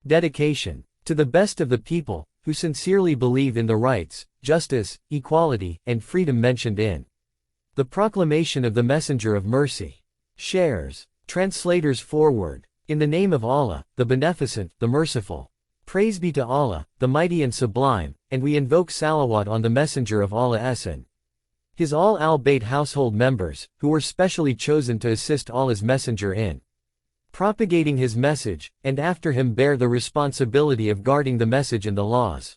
Dedication. To the best of the people, who sincerely believe in the rights, justice, equality, and freedom mentioned in the proclamation of the Messenger of Mercy. Shares. Translators forward. In the name of Allah, the Beneficent, the Merciful. Praise be to Allah, the Mighty and Sublime, and we invoke salawat on the Messenger of Allah and his all al-Bayt household members, who were specially chosen to assist Allah's Messenger in propagating his message, and after him bear the responsibility of guarding the message and the laws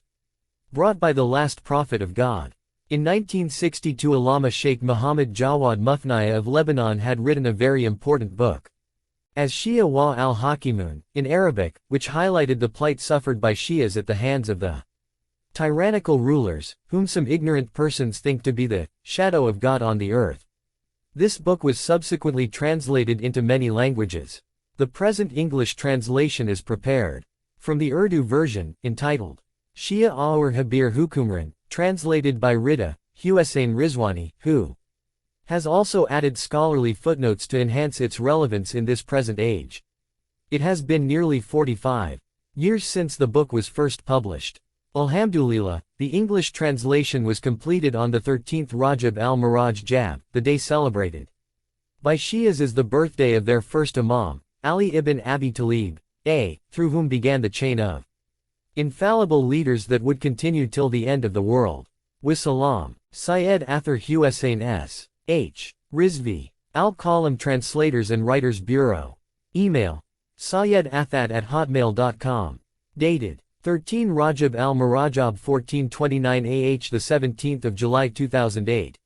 brought by the last prophet of God. In 1962, Allama Sheikh Muhammad Jawad Mufnaya of Lebanon had written a very important book, As Shia wa al-Hakimun, in Arabic, which highlighted the plight suffered by Shias at the hands of the tyrannical rulers, whom some ignorant persons think to be the shadow of God on the earth. This book was subsequently translated into many languages. The present English translation is prepared from the Urdu version, entitled Shia Aur Habir Hukumran, translated by Rida Hussein Rizwani, who has also added scholarly footnotes to enhance its relevance in this present age. It has been nearly 45 years since the book was first published. Alhamdulillah, the English translation was completed on the 13th Rajab al-Maraj Jab, the day celebrated by Shias as the birthday of their first Imam, Ali ibn Abi Talib, through whom began the chain of infallible leaders that would continue till the end of the world. Wassalam. Syed Athar Hussein S.H. Rizvi. Al-Qalam Translators and Writers Bureau. Email. syedathat@hotmail.com. Dated 13 Rajab al-Marajab 1429 AH 17 July 2008.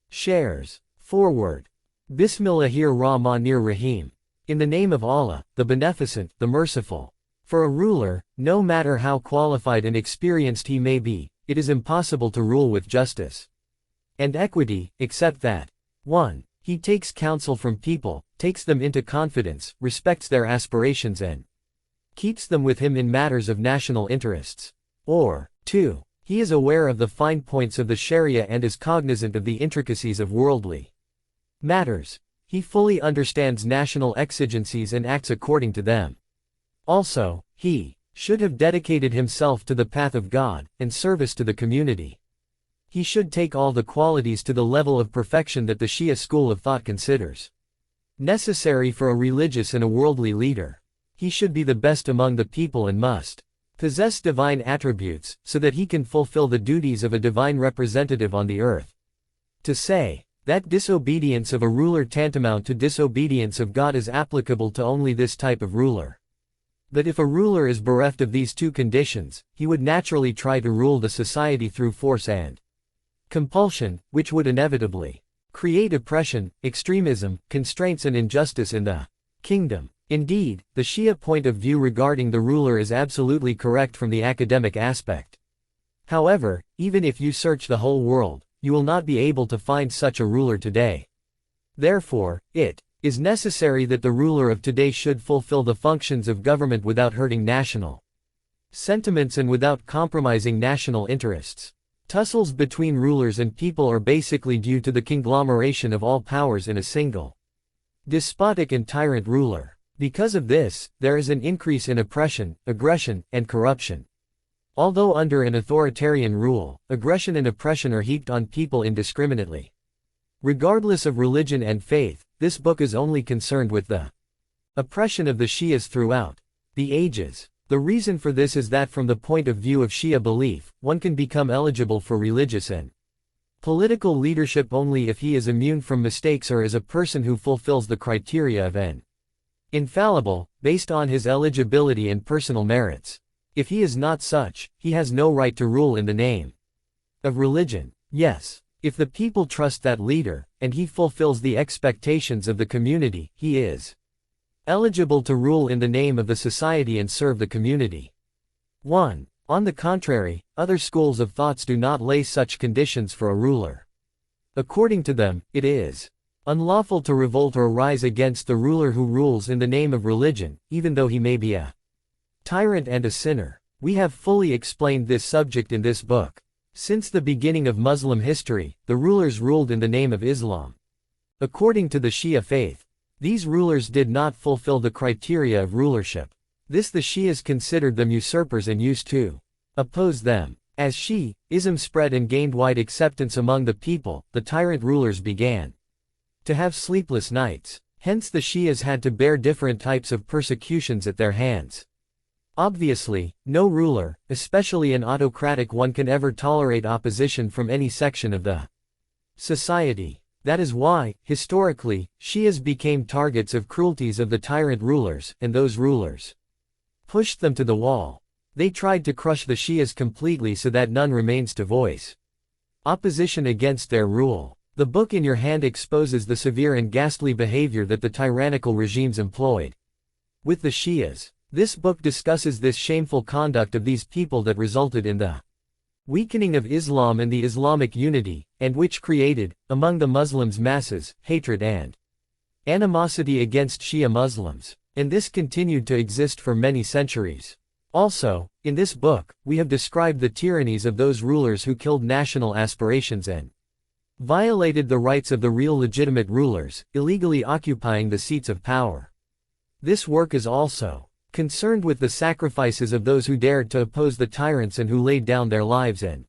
Shares. Forward. Bismillahir Rahmanir Rahim. In the name of Allah, the Beneficent, the Merciful. For a ruler, no matter how qualified and experienced he may be, it is impossible to rule with justice and equity, except that 1. He takes counsel from people, takes them into confidence, respects their aspirations and keeps them with him in matters of national interests. Or 2. He is aware of the fine points of the Sharia and is cognizant of the intricacies of worldly matters. He fully understands national exigencies and acts according to them. Also, he should have dedicated himself to the path of God and service to the community. He should take all the qualities to the level of perfection that the Shia school of thought considers necessary for a religious and a worldly leader. He should be the best among the people and must possess divine attributes, so that he can fulfill the duties of a divine representative on the earth. To say that disobedience of a ruler tantamount to disobedience of God is applicable to only this type of ruler. That if a ruler is bereft of these two conditions, he would naturally try to rule the society through force and compulsion, which would inevitably create oppression, extremism, constraints and injustice in the kingdom. Indeed, the Shia point of view regarding the ruler is absolutely correct from the academic aspect. However, even if you search the whole world, you will not be able to find such a ruler today. Therefore, it is necessary that the ruler of today should fulfill the functions of government without hurting national sentiments and without compromising national interests. Tussles between rulers and people are basically due to the conglomeration of all powers in a single despotic and tyrant ruler. Because of this, there is an increase in oppression, aggression, and corruption. Although under an authoritarian rule, aggression and oppression are heaped on people indiscriminately. Regardless of religion and faith, this book is only concerned with the oppression of the Shias throughout the ages. The reason for this is that from the point of view of Shia belief, one can become eligible for religious and political leadership only if he is immune from mistakes or is a person who fulfills the criteria of an infallible, based on his eligibility and personal merits. If he is not such, he has no right to rule in the name of religion. Yes, if the people trust that leader, and he fulfills the expectations of the community, he is eligible to rule in the name of the society and serve the community. 1. On the contrary, other schools of thoughts do not lay such conditions for a ruler. According to them, it is unlawful to revolt or rise against the ruler who rules in the name of religion, even though he may be a tyrant and a sinner. We have fully explained this subject in this book. Since the beginning of Muslim history, the rulers ruled in the name of Islam. According to the Shia faith, these rulers did not fulfill the criteria of rulership. This the Shias considered them usurpers and used to oppose them. As Shi'ism spread and gained wide acceptance among the people, the tyrant rulers began to have sleepless nights. Hence the Shias had to bear different types of persecutions at their hands. Obviously, no ruler, especially an autocratic one, can ever tolerate opposition from any section of the society. That is why, historically, Shias became targets of cruelties of the tyrant rulers, and those rulers pushed them to the wall. They tried to crush the Shias completely so that none remains to voice opposition against their rule. The book in your hand exposes the severe and ghastly behavior that the tyrannical regimes employed with the Shias. This book discusses this shameful conduct of these people that resulted in the weakening of Islam and the Islamic unity, and which created, among the Muslims masses, hatred and animosity against Shia Muslims. And this continued to exist for many centuries. Also, in this book, we have described the tyrannies of those rulers who killed national aspirations and violated the rights of the real legitimate rulers, illegally occupying the seats of power. This work is also concerned with the sacrifices of those who dared to oppose the tyrants and who laid down their lives and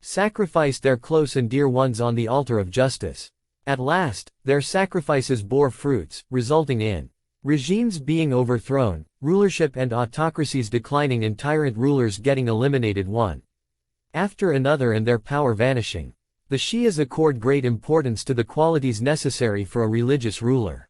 sacrificed their close and dear ones on the altar of justice. At last, their sacrifices bore fruits, resulting in regimes being overthrown, rulership and autocracies declining, and tyrant rulers getting eliminated one after another and their power vanishing. The Shias accord great importance to the qualities necessary for a religious ruler.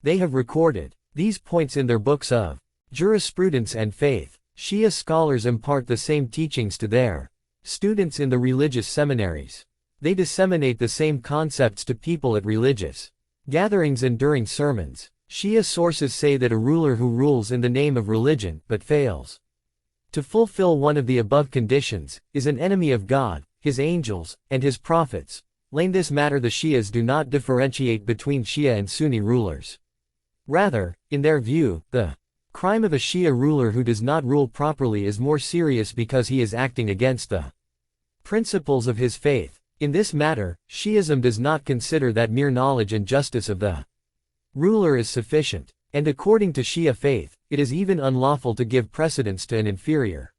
They have recorded these points in their books of jurisprudence and faith. Shia scholars impart the same teachings to their students in the religious seminaries. They disseminate the same concepts to people at religious gatherings and during sermons. Shia sources say that a ruler who rules in the name of religion, but fails to fulfill one of the above conditions, is an enemy of God, His angels, and His prophets. In this matter the Shias do not differentiate between Shia and Sunni rulers. Rather, in their view, the crime of a Shia ruler who does not rule properly is more serious because he is acting against the principles of his faith. In this matter, Shi'ism does not consider that mere knowledge and justice of the ruler is sufficient, and according to Shia faith, it is even unlawful to give precedence to an inferior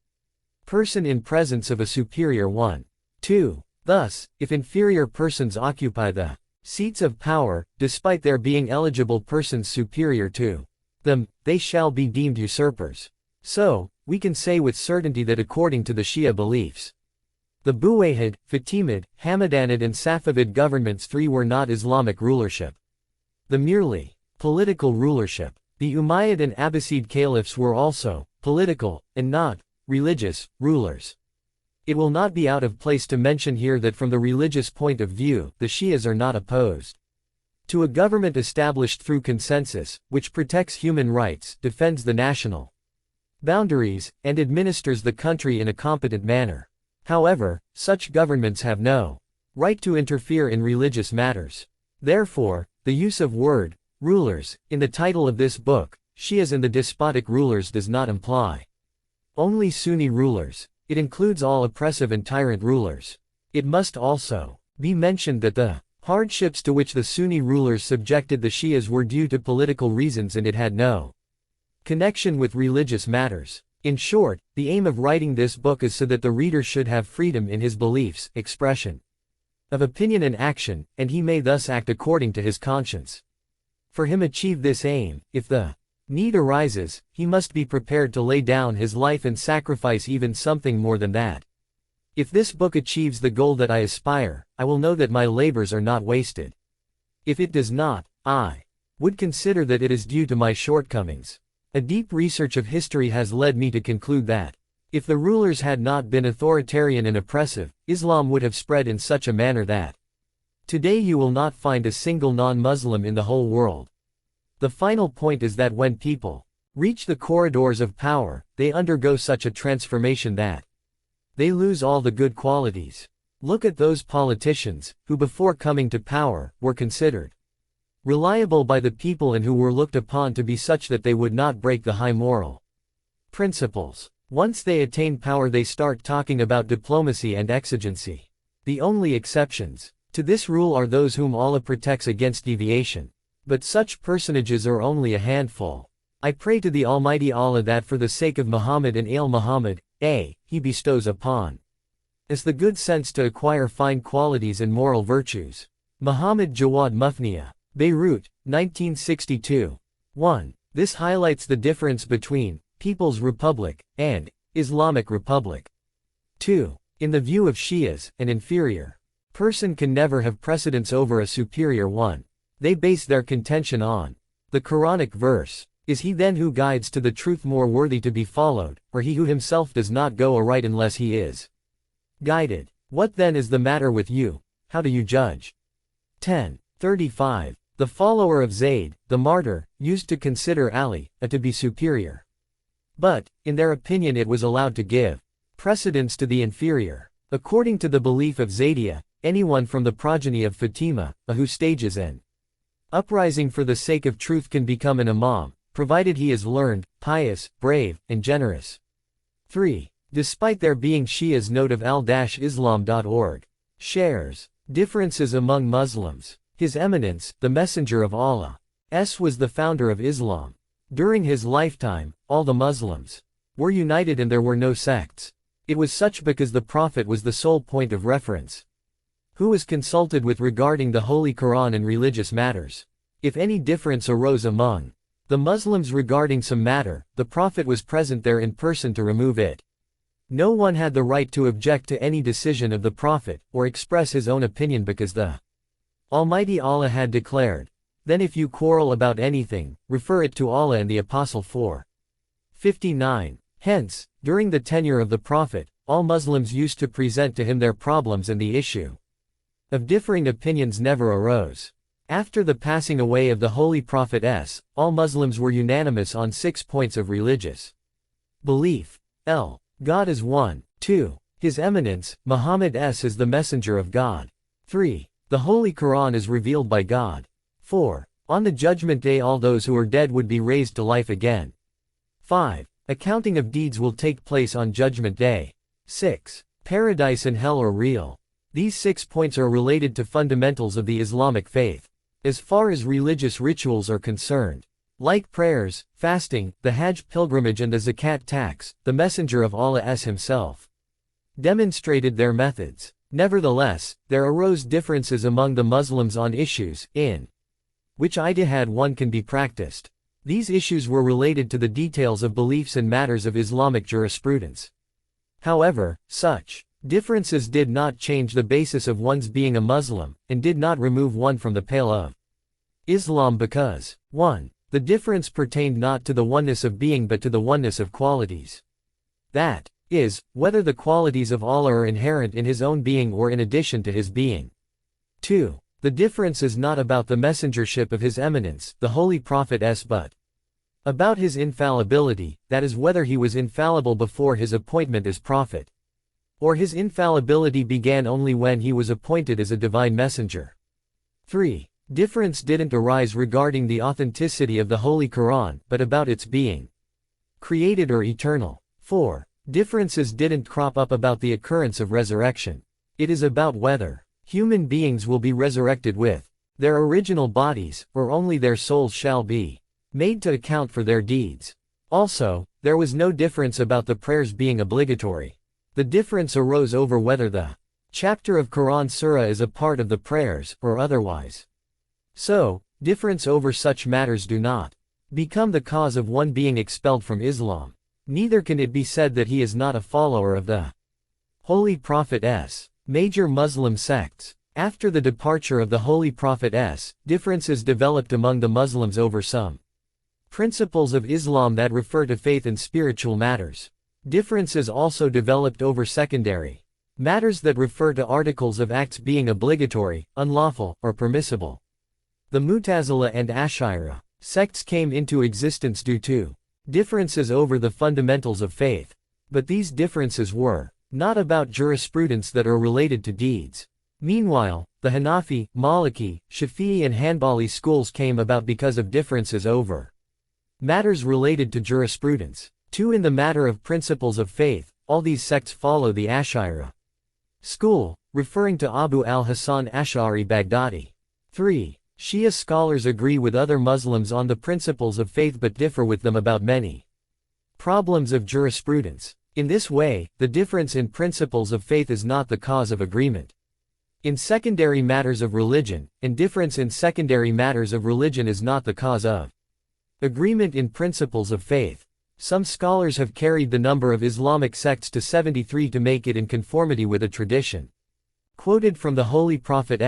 person in presence of a superior one. 2. Thus, if inferior persons occupy the seats of power, despite there being eligible persons superior to them, they shall be deemed usurpers. So, we can say with certainty that according to the Shia beliefs, the Buwayhid, Fatimid, Hamadanid and Safavid governments three were not Islamic rulership. The merely political rulership. The Umayyad and Abbasid caliphs were also political, and not religious, rulers. It will not be out of place to mention here that from the religious point of view, the Shias are not opposed to a government established through consensus, which protects human rights, defends the national boundaries, and administers the country in a competent manner. However, such governments have no right to interfere in religious matters. Therefore, the use of word rulers in the title of this book, Shias and the despotic rulers, does not imply only Sunni rulers. It includes all oppressive and tyrant rulers. It must also be mentioned that the hardships to which the Sunni rulers subjected the Shias were due to political reasons and it had no connection with religious matters. In short, the aim of writing this book is so that the reader should have freedom in his beliefs, expression of opinion and action, and he may thus act according to his conscience. For him achieve this aim, if the need arises, he must be prepared to lay down his life and sacrifice even something more than that. If this book achieves the goal that I aspire, I will know that my labors are not wasted. If it does not, I would consider that it is due to my shortcomings. A deep research of history has led me to conclude that if the rulers had not been authoritarian and oppressive, Islam would have spread in such a manner that today you will not find a single non-Muslim in the whole world. The final point is that when people reach the corridors of power, they undergo such a transformation that they lose all the good qualities. Look at those politicians, who before coming to power, were considered reliable by the people and who were looked upon to be such that they would not break the high moral principles. Once they attain power they start talking about diplomacy and exigency. The only exceptions to this rule are those whom Allah protects against deviation. But such personages are only a handful. I pray to the Almighty Allah that for the sake of Muhammad and Al Muhammad, He bestows upon us the good sense to acquire fine qualities and moral virtues. Muhammad Jawad Mufniya. Beirut, 1962. 1. This highlights the difference between People's Republic and Islamic Republic. 2. In the view of Shias, an inferior person can never have precedence over a superior one. They base their contention on the Quranic verse. Is he then who guides to the truth more worthy to be followed, or he who himself does not go aright unless he is guided? What then is the matter with you? How do you judge? 10:35. The follower of Zayd, the martyr, used to consider Ali to be superior. But, in their opinion, it was allowed to give precedence to the inferior. According to the belief of Zaydiyya, anyone from the progeny of Fatima, who stages an uprising for the sake of truth can become an imam, provided he is learned, pious, brave, and generous. 3. Despite there being Shias, note of al-islam.org. Shares. Differences among Muslims. His Eminence, the Messenger of Allah, was the founder of Islam. During his lifetime, all the Muslims were united and there were no sects. It was such because the Prophet was the sole point of reference, who was consulted with regarding the Holy Quran and religious matters. If any difference arose among the Muslims regarding some matter, the Prophet was present there in person to remove it. No one had the right to object to any decision of the Prophet, or express his own opinion because the Almighty Allah had declared, "Then if you quarrel about anything, refer it to Allah and the Apostle." 4:59. Hence, during the tenure of the Prophet, all Muslims used to present to him their problems and the issue of differing opinions never arose. After the passing away of the Holy Prophet, all Muslims were unanimous on 6 points of religious belief. God is one. 2. His Eminence, Muhammad is the Messenger of God. 3. The Holy Quran is revealed by God. 4. On the Judgment Day all those who are dead would be raised to life again. 5. Accounting of deeds will take place on Judgment Day. 6. Paradise and hell are real. These 6 points are related to fundamentals of the Islamic faith. As far as religious rituals are concerned, like prayers, fasting, the Hajj pilgrimage and the Zakat tax, the Messenger of Allah himself demonstrated their methods. Nevertheless, there arose differences among the Muslims on issues, in which ijtihad one can be practiced. These issues were related to the details of beliefs and matters of Islamic jurisprudence. However, such differences did not change the basis of one's being a Muslim, and did not remove one from the pale of Islam because 1. The difference pertained not to the oneness of being but to the oneness of qualities. That is, whether the qualities of Allah are inherent in his own being or in addition to his being. 2. The difference is not about the messengership of His Eminence, the Holy Prophet but about his infallibility, that is whether he was infallible before his appointment as prophet, or his infallibility began only when he was appointed as a divine messenger. 3. Difference didn't arise regarding the authenticity of the Holy Quran, but about its being created or eternal. 4. Differences didn't crop up about the occurrence of resurrection. It is about whether human beings will be resurrected with their original bodies, or only their souls shall be made to account for their deeds. Also, there was no difference about the prayers being obligatory. The difference arose over whether the chapter of Quran Surah is a part of the prayers, or otherwise. So, difference over such matters do not become the cause of one being expelled from Islam. Neither can it be said that he is not a follower of the Holy Prophet. Major Muslim sects. After the departure of the Holy Prophet, differences developed among the Muslims over some principles of Islam that refer to faith and spiritual matters. Differences also developed over secondary matters that refer to articles of acts being obligatory, unlawful, or permissible. The Mu'tazila and Ash'ira sects came into existence due to differences over the fundamentals of faith. But these differences were not about jurisprudence that are related to deeds. Meanwhile, the Hanafi, Maliki, Shafi'i and Hanbali schools came about because of differences over matters related to jurisprudence. 2. In the matter of principles of faith, all these sects follow the Ash'ira school, referring to Abu al-Hasan Ash'ari Baghdadi. 3. Shia scholars agree with other Muslims on the principles of faith but differ with them about many problems of jurisprudence. In this way, the difference in principles of faith is not the cause of agreement. In secondary matters of religion, indifference in secondary matters of religion is not the cause of agreement in principles of faith. Some scholars have carried the number of Islamic sects to 73 to make it in conformity with a tradition quoted from the Holy Prophet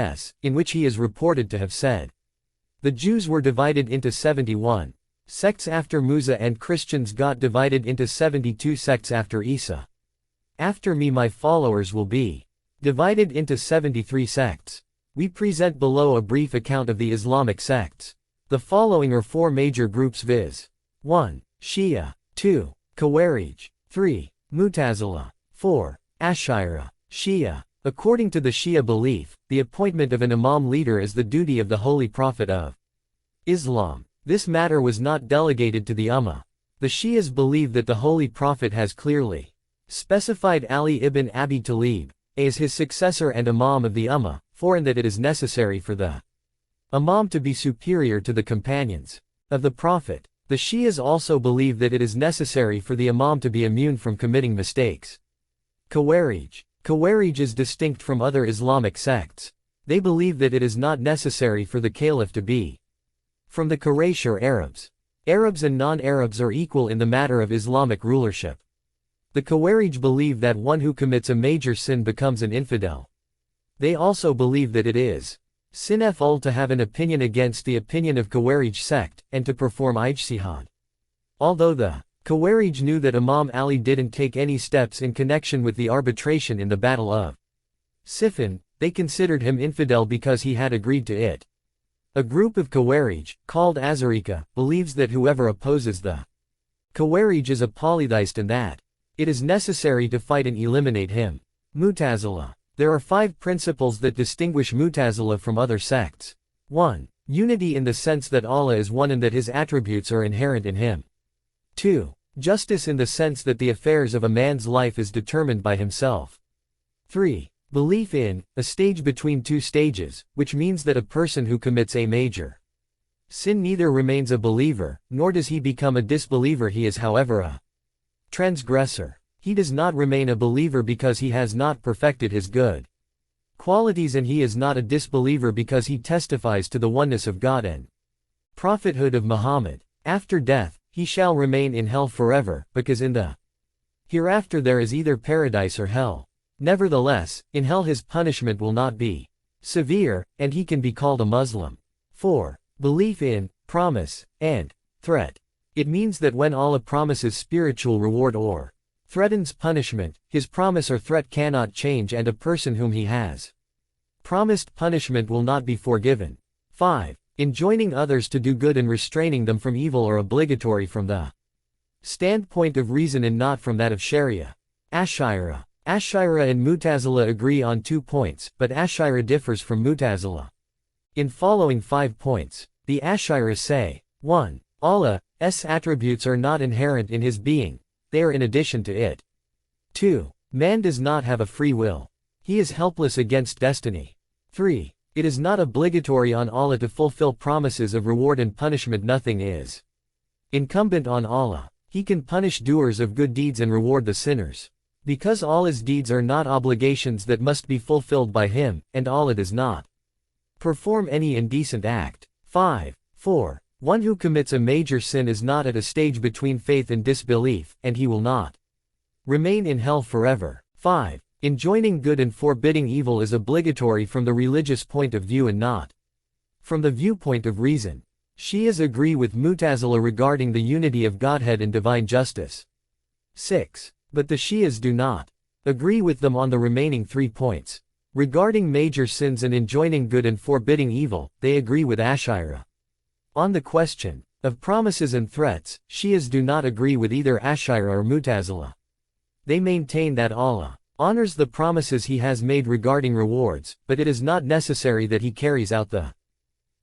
in which he is reported to have said, "The Jews were divided into 71 sects after Musa and Christians got divided into 72 sects after Isa. After me my followers will be divided into 73 sects." We present below a brief account of the Islamic sects. The following are four major groups viz. 1. Shia. 2. Khawarij. 3. Mu'tazila. 4. Ash'ira. Shia. According to the Shia belief, the appointment of an imam leader is the duty of the Holy Prophet of Islam. This matter was not delegated to the Ummah. The Shias believe that the Holy Prophet has clearly specified Ali ibn Abi Talib as his successor and imam of the Ummah, and that it is necessary for the imam to be superior to the companions of the Prophet. The Shias also believe that it is necessary for the imam to be immune from committing mistakes. Khawarij. Khawarij is distinct from other Islamic sects. They believe that it is not necessary for the caliph to be from the Quraysh or Arabs. Arabs and non-Arabs are equal in the matter of Islamic rulership. The Khawarij believe that one who commits a major sin becomes an infidel. They also believe that it is sinful to have an opinion against the opinion of Khawarij sect, and to perform ijtihad. Although the Khawarij knew that Imam Ali didn't take any steps in connection with the arbitration in the Battle of Siffin, they considered him infidel because he had agreed to it. A group of Khawarij, called Azarika, believes that whoever opposes the Khawarij is a polytheist and that it is necessary to fight and eliminate him. Mu'tazila. There are 5 principles that distinguish Mu'tazila from other sects. 1. Unity in the sense that Allah is one and that His attributes are inherent in Him. 2. Justice in the sense that the affairs of a man's life is determined by himself. 3. Belief in a stage between two stages, which means that a person who commits a major sin neither remains a believer, nor does he become a disbeliever. He is however a transgressor. He does not remain a believer because he has not perfected his good qualities, and he is not a disbeliever because he testifies to the oneness of God and prophethood of Muhammad. After death, he shall remain in hell forever, because in the hereafter there is either paradise or hell. Nevertheless, in hell his punishment will not be severe, and he can be called a Muslim. 4. Belief in promise and threat. It means that when Allah promises spiritual reward or threatens punishment, his promise or threat cannot change, and a person whom he has promised punishment will not be forgiven. 5. Enjoining others to do good and restraining them from evil are obligatory from the standpoint of reason and not from that of Sharia. Ash'ira. Ash'ira and Mu'tazila agree on 2 points, but Ash'ira differs from Mu'tazila in following 5 points. The Ash'ira say: 1. Allah's attributes are not inherent in His being, they are in addition to it. 2. Man does not have a free will. He is helpless against destiny. 3. It is not obligatory on Allah to fulfill promises of reward and punishment. Nothing is incumbent on Allah. He can punish doers of good deeds and reward the sinners. Because Allah's deeds are not obligations that must be fulfilled by Him, and Allah does not perform any indecent act. 4. One who commits a major sin is not at a stage between faith and disbelief, and he will not remain in hell forever. 5. Enjoining good and forbidding evil is obligatory from the religious point of view and not from the viewpoint of reason. Shias agree with Mu'tazila regarding the unity of Godhead and divine justice. 6. But the Shias do not agree with them on the remaining 3 points. Regarding major sins and enjoining good and forbidding evil, they agree with Ash'ira. On the question of promises and threats, Shias do not agree with either Ash'ira or Mu'tazila. They maintain that Allah honors the promises He has made regarding rewards, but it is not necessary that He carries out the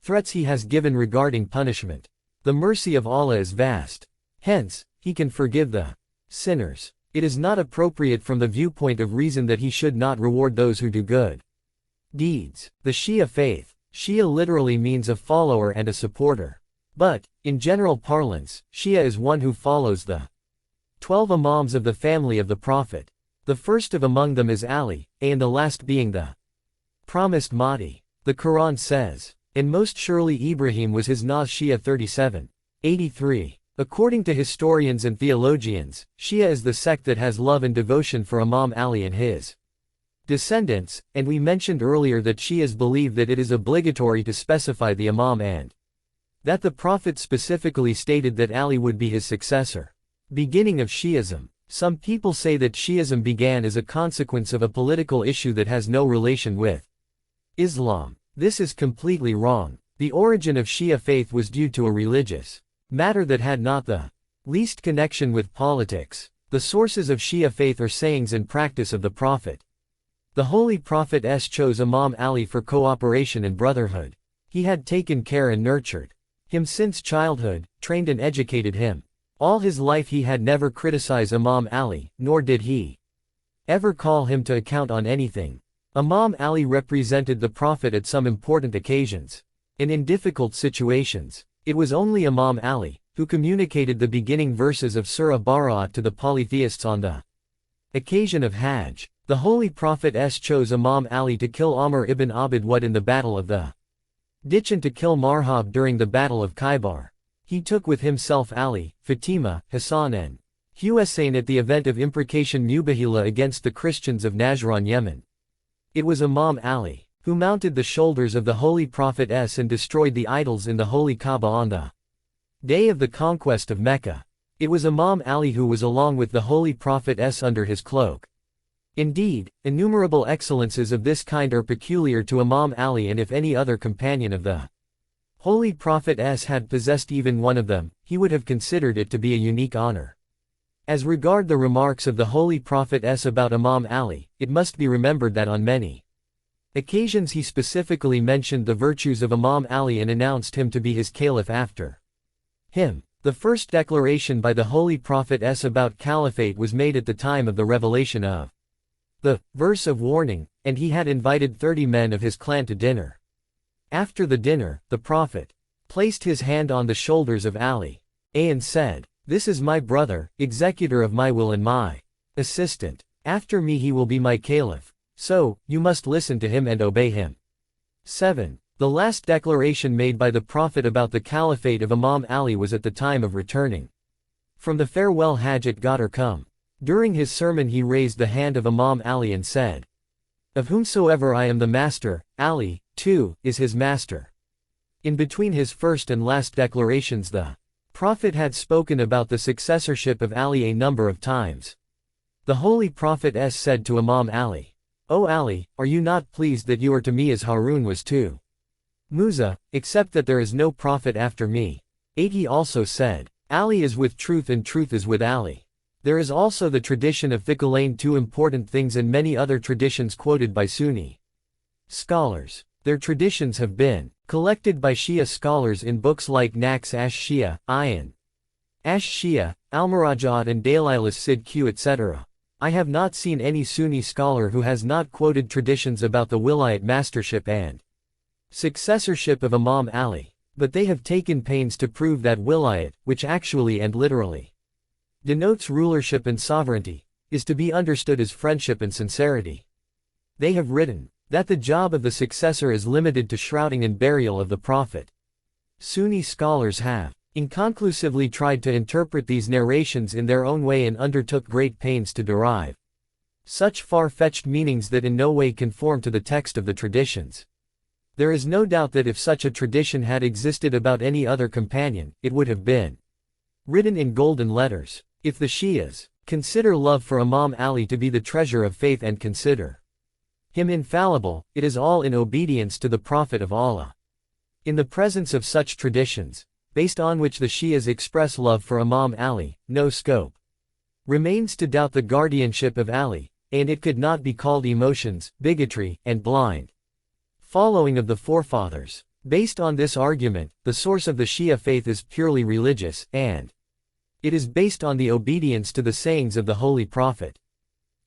threats He has given regarding punishment. The mercy of Allah is vast. Hence, He can forgive the sinners. It is not appropriate from the viewpoint of reason that He should not reward those who do good deeds. The Shia faith Shia literally means a follower and a supporter. But, in general parlance, Shia is one who follows the 12 Imams of the family of the Prophet. The first of among them is Ali, and the last being the promised Mahdi. The Quran says, "And most surely Ibrahim was his Nas." Shia 37:83. According to historians and theologians, Shia is the sect that has love and devotion for Imam Ali and his descendants, and we mentioned earlier that Shias believe that it is obligatory to specify the Imam and that the Prophet specifically stated that Ali would be his successor. Beginning of Shi'ism. Some people say that Shi'ism began as a consequence of a political issue that has no relation with Islam. This is completely wrong. The origin of Shia faith was due to a religious matter that had not the least connection with politics. The sources of Shia faith are sayings and practice of the Prophet. The Holy Prophet chose Imam Ali for cooperation and brotherhood. He had taken care and nurtured him since childhood, trained and educated him. All his life he had never criticized Imam Ali, nor did he ever call him to account on anything. Imam Ali represented the Prophet at some important occasions. And in difficult situations, it was only Imam Ali who communicated the beginning verses of Surah Bara'at to the polytheists on the occasion of Hajj. The Holy Prophet chose Imam Ali to kill Amr ibn Abd Wad in the Battle of the Ditch and to kill Marhab during the Battle of Khaybar. He took with himself Ali, Fatima, Hassan and Hussein at the event of imprecation Mubahila against the Christians of Najran, Yemen. It was Imam Ali who mounted the shoulders of the Holy Prophet and destroyed the idols in the Holy Kaaba on the day of the conquest of Mecca. It was Imam Ali who was along with the Holy Prophet under his cloak. Indeed, innumerable excellences of this kind are peculiar to Imam Ali, and if any other companion of the Holy Prophet had possessed even one of them, he would have considered it to be a unique honor. As regard the remarks of the Holy Prophet about Imam Ali, it must be remembered that on many occasions he specifically mentioned the virtues of Imam Ali and announced him to be his caliph after him. The first declaration by the Holy Prophet about caliphate was made at the time of the revelation of the verse of warning, and he had invited 30 men of his clan to dinner. After the dinner, the Prophet placed his hand on the shoulders of Ali and said, "This is my brother, executor of my will and my assistant. After me he will be my caliph. So, you must listen to him and obey him." 7. The last declaration made by the Prophet about the caliphate of Imam Ali was at the time of returning from the farewell Hajj at Ghadir Qum. During his sermon he raised the hand of Imam Ali and said, "Of whomsoever I am the master, Ali, too, is his master." In between his first and last declarations the Prophet had spoken about the successorship of Ali a number of times. The Holy Prophet said to Imam Ali, "O Ali, are you not pleased that you are to me as Harun was to Musa, except that there is no prophet after me?" 8. He also said, "Ali is with truth and truth is with Ali." There is also the tradition of Thiqalain, two important things, and many other traditions quoted by Sunni scholars. Their traditions have been collected by Shia scholars in books like Naqs ash-Shia, Ayan ash-Shia, Al-Murajat and Dalilis Sid Q etc. I have not seen any Sunni scholar who has not quoted traditions about the wilayat mastership and successorship of Imam Ali. But they have taken pains to prove that wilayat, which actually and literally denotes rulership and sovereignty, is to be understood as friendship and sincerity. They have written that the job of the successor is limited to shrouding and burial of the Prophet. Sunni scholars have inconclusively tried to interpret these narrations in their own way and undertook great pains to derive such far-fetched meanings that in no way conform to the text of the traditions. There is no doubt that if such a tradition had existed about any other companion, it would have been written in golden letters. If the Shias consider love for Imam Ali to be the treasure of faith and consider him infallible, it is all in obedience to the Prophet of Allah. In the presence of such traditions, based on which the Shias express love for Imam Ali, no scope remains to doubt the guardianship of Ali, and it could not be called emotions, bigotry, and blind following of the forefathers. Based on this argument, the source of the Shia faith is purely religious, and it is based on the obedience to the sayings of the Holy Prophet.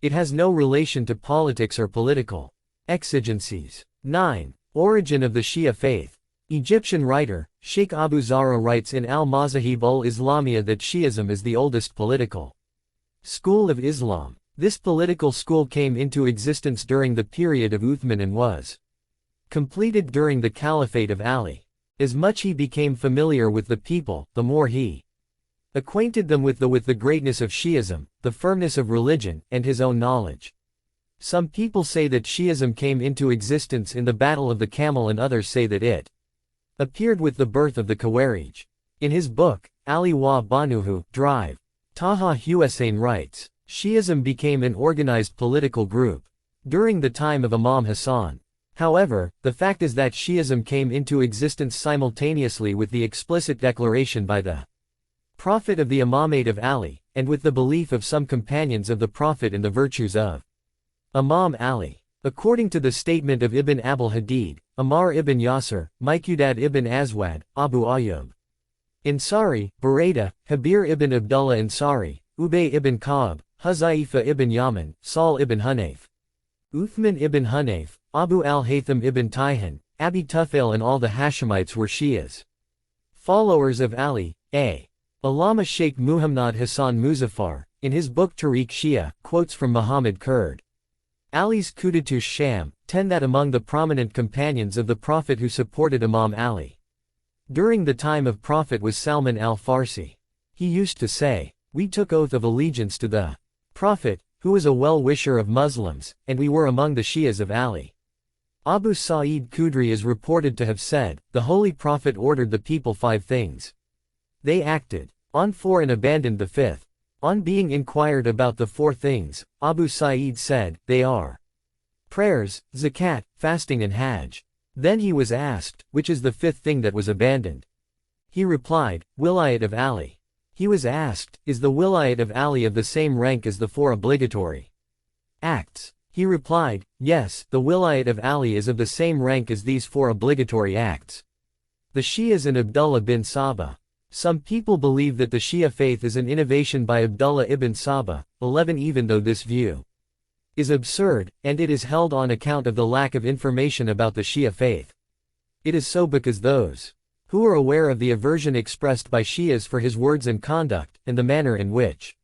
It has no relation to politics or political exigencies. 9. Origin of the Shia faith. Egyptian writer, Sheikh Abu Zahra writes in Al-Mazahib ul-Islamiyya that Shi'ism is the oldest political school of Islam. This political school came into existence during the period of Uthman and was completed during the Caliphate of Ali. As much he became familiar with the people, the more he acquainted them with the greatness of Shi'ism, the firmness of religion, and his own knowledge. Some people say that Shi'ism came into existence in the Battle of the Camel, and others say that it appeared with the birth of the Khawarij. In his book, Ali wa Banuhu, Drive, Taha Hussein writes, Shi'ism became an organized political group during the time of Imam Hassan. However, the fact is that Shi'ism came into existence simultaneously with the explicit declaration by the Prophet of the Imamate of Ali, and with the belief of some companions of the Prophet in the virtues of Imam Ali. According to the statement of Ibn Abul Hadid, Ammar ibn Yasir, Miqdad ibn Aswad, Abu Ayyub Ansari, Buraidah, Habir ibn Abdullah Ansari, Ubay ibn Ka'ab, Huzaifa ibn Yaman, Sahl ibn Hunayf, Uthman ibn Hunayf, Abu al-Haytham ibn Tayhan, Abi Tufail, and all the Hashemites were Shias. Followers of Ali. Allama Sheikh Muhammad Hassan Muzaffar, in his book Tariq Shia, quotes from Muhammad Kurd Ali's Qudatush Sham, 10 that among the prominent companions of the Prophet who supported Imam Ali during the time of Prophet was Salman al-Farsi. He used to say, "We took oath of allegiance to the Prophet, who was a well-wisher of Muslims, and we were among the Shias of Ali." Abu Sa'id Khudri is reported to have said, "The Holy Prophet ordered the people 5 things. They acted on 4 and abandoned the 5th. On being inquired about the 4 things, Abu Sa'id said, they are prayers, zakat, fasting and hajj. Then he was asked, which is the 5th thing that was abandoned? He replied, Wilayat of Ali. He was asked, is the Wilayat of Ali of the same rank as the 4 obligatory acts? He replied, yes, the Wilayat of Ali is of the same rank as these 4 obligatory acts. The Shias and Abdullah bin Saba. Some people believe that the Shia faith is an innovation by Abdullah ibn Saba, 11, even though this view is absurd, and it is held on account of the lack of information about the Shia faith. It is so because those who are aware of the aversion expressed by Shias for his words and conduct, and the manner in which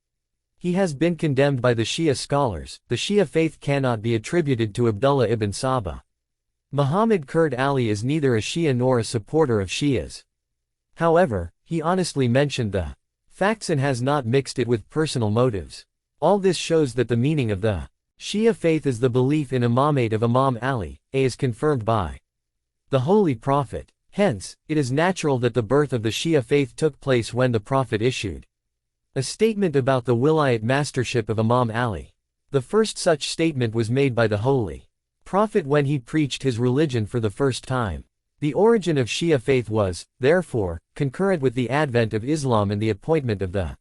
he has been condemned by the Shia scholars, the Shia faith cannot be attributed to Abdullah ibn Saba. Muhammad Kurd Ali is neither a Shia nor a supporter of Shias. However, he honestly mentioned the facts and has not mixed it with personal motives. All this shows that the meaning of the Shia faith is the belief in imamate of Imam Ali, as confirmed by the Holy Prophet. Hence, it is natural that the birth of the Shia faith took place when the Prophet issued a statement about the Wilayat mastership of Imam Ali. The first such statement was made by the Holy Prophet when he preached his religion for the first time. The origin of Shia faith was, therefore, concurrent with the advent of Islam and the appointment of the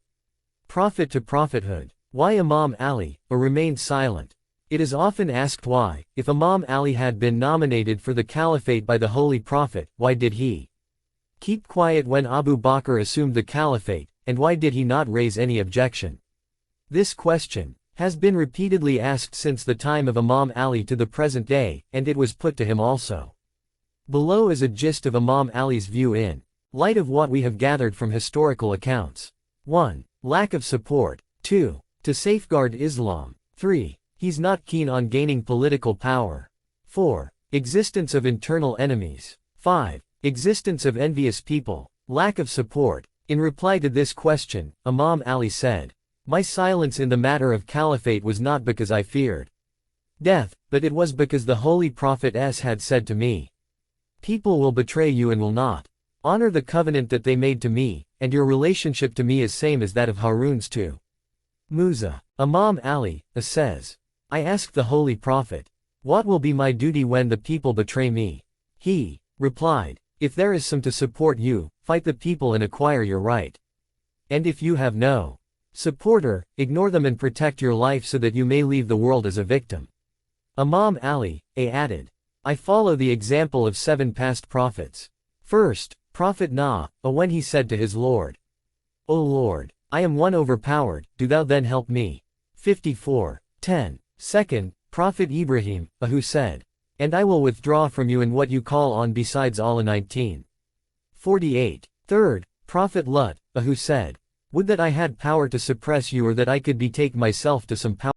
Prophet to prophethood. Why Imam Ali, or remained silent? It is often asked why, if Imam Ali had been nominated for the caliphate by the Holy Prophet, why did he keep quiet when Abu Bakr assumed the caliphate, and why did he not raise any objection? This question has been repeatedly asked since the time of Imam Ali to the present day, and it was put to him also. Below is a gist of Imam Ali's view in light of what we have gathered from historical accounts. 1. Lack of support. 2. To safeguard Islam. 3. He's not keen on gaining political power. 4. Existence of internal enemies. 5. Existence of envious people. Lack of support. In reply to this question, Imam Ali said, "My silence in the matter of caliphate was not because I feared death, but it was because the Holy Prophet had said to me, people will betray you and will not honor the covenant that they made to me, and your relationship to me is same as that of Harun's to Musa." Imam Ali says, "I asked the Holy Prophet, what will be my duty when the people betray me? He replied, if there is some to support you, fight the people and acquire your right. And if you have no supporter, ignore them and protect your life so that you may leave the world as a victim." Imam Ali added, "I follow the example of 7 past prophets. First, Prophet Noah, when he said to his Lord, O Lord, I am one overpowered, do thou then help me. 54:10. Second, Prophet Ibrahim, who said, And I will withdraw from you in what you call on besides Allah. 1948. Third, Prophet Lut, who said, "Would that I had power to suppress you or that I could betake myself to some power